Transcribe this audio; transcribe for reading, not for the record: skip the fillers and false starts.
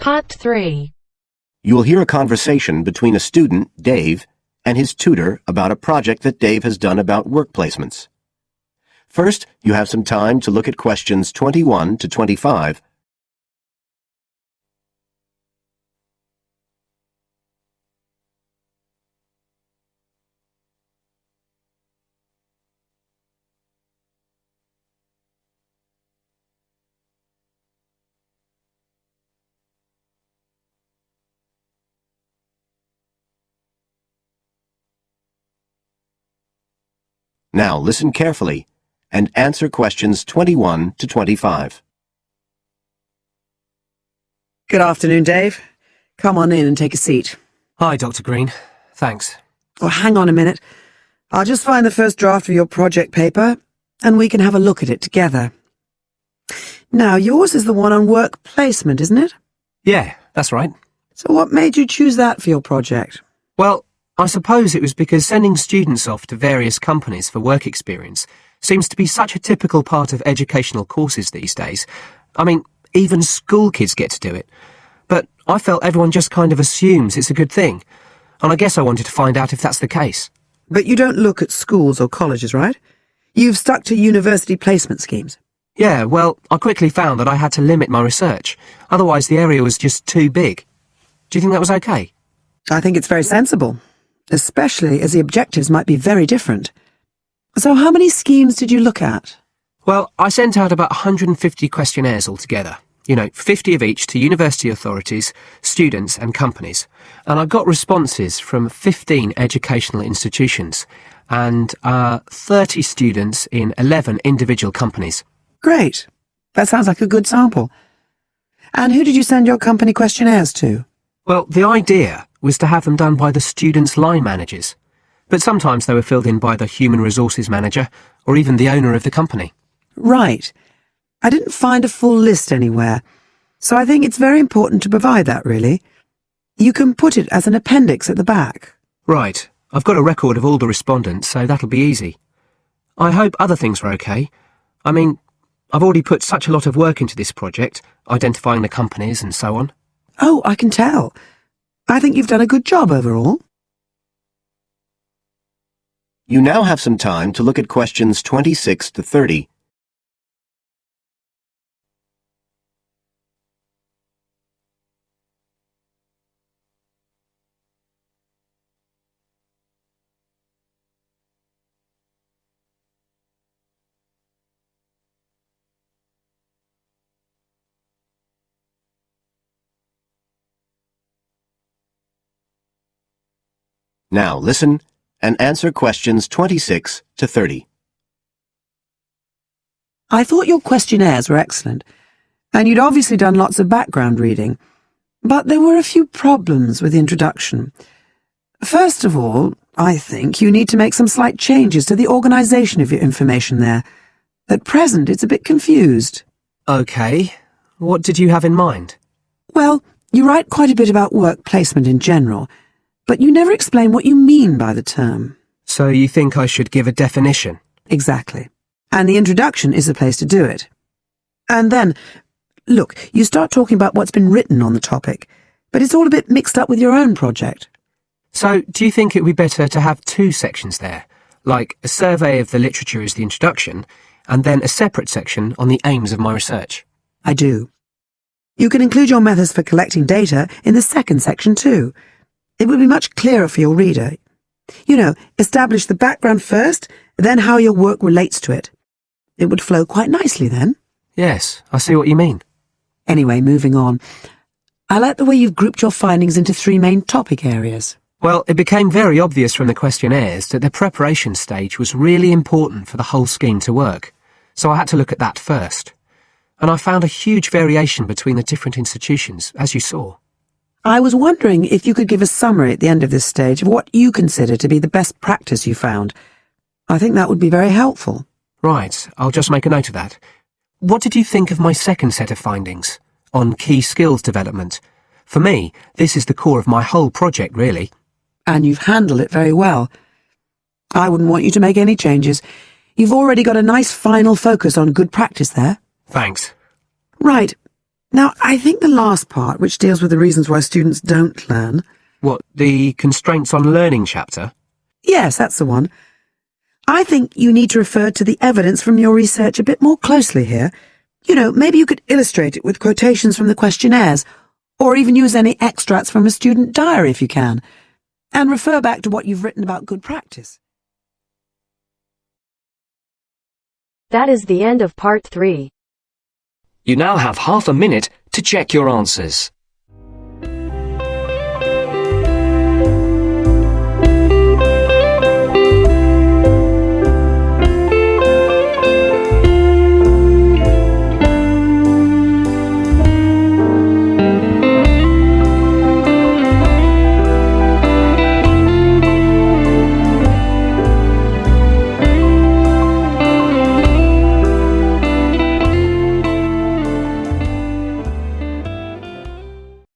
Part 3. You will hear a conversation between a student, Dave, and his tutor about a project that Dave has done about work placements. First, you have some time to look at questions 21 to 25. Now listen carefully and answer questions 21 to 25. Good afternoon, Dave. Come on in and take a seat. Hi, Dr. Green. Thanks. Oh, hang on a minute. I'll just find the first draft of your project paper, and we can have a look at it together. Now, yours is the one on work placement, isn't it? Yeah, that's right. So what made you choose that for your project? Well, I suppose it was because sending students off to various companies for work experience seems to be such a typical part of educational courses these days. I mean, even school kids get to do it. But I felt everyone just kind of assumes it's a good thing. And I guess I wanted to find out if that's the case. But you don't look at schools or colleges, right? You've stuck to university placement schemes. Yeah, well, I quickly found that I had to limit my research. Otherwise, the area was just too big. Do you think that was okay? I think it's very sensible, especially as the objectives might be very different. So how many schemes did you look at? Well, I sent out about 150 questionnaires altogether. 50 of each to university authorities, students and companies. And I got responses from 15 educational institutions and 30 students in 11 individual companies. Great. That sounds like a good sample. And who did you send your company questionnaires to? Well, the idea was to have them done by the students' line managers. But sometimes they were filled in by the human resources manager or even the owner of the company. Right. I didn't find a full list anywhere, so I think it's very important to provide that, really. You can put it as an appendix at the back. Right. I've got a record of all the respondents, so that'll be easy. I hope other things were okay. I mean, I've already put such a lot of work into this project, identifying the companies and so on. Oh, I can tell. I think you've done a good job overall. You now have some time to look at questions 26 to 30. Now listen and answer questions 26 to 30. I thought your questionnaires were excellent, and you'd obviously done lots of background reading, but there were a few problems with the introduction. First of all, I think you need to make some slight changes to the organisation of your information there. At present, it's a bit confused. Okay. What did you have in mind? Well, you write quite a bit about work placement in general, but you never explain what you mean by the term. So you think I should give a definition? Exactly. And the introduction is the place to do it. And then, look, you start talking about what's been written on the topic, but it's all a bit mixed up with your own project. So, do you think it would be better to have two sections there, like a survey of the literature as the introduction, and then a separate section on the aims of my research? I do. You can include your methods for collecting data in the second section too. It would be much clearer for your reader. Establish the background first, then how your work relates to it. It would flow quite nicely then. Yes, I see what you mean. Anyway, moving on. I like the way you've grouped your findings into three main topic areas. Well, it became very obvious from the questionnaires that the preparation stage was really important for the whole scheme to work, so I had to look at that first. And I found a huge variation between the different institutions, as you saw. I was wondering if you could give a summary at the end of this stage of what you consider to be the best practice you found. I think that would be very helpful. Right, I'll just make a note of that. What did you think of my second set of findings, on key skills development? For me, this is the core of my whole project, really. And you've handled it very well. I wouldn't want you to make any changes. You've already got a nice final focus on good practice there. Thanks. Right. Now, I think the last part, which deals with the reasons why students don't learn... What, the constraints on learning chapter? Yes, that's the one. I think you need to refer to the evidence from your research a bit more closely here. You know, maybe you could illustrate it with quotations from the questionnaires, or even use any extracts from a student diary if you can, and refer back to what you've written about good practice. That is the end of Part 3. You now have half a minute to check your answers.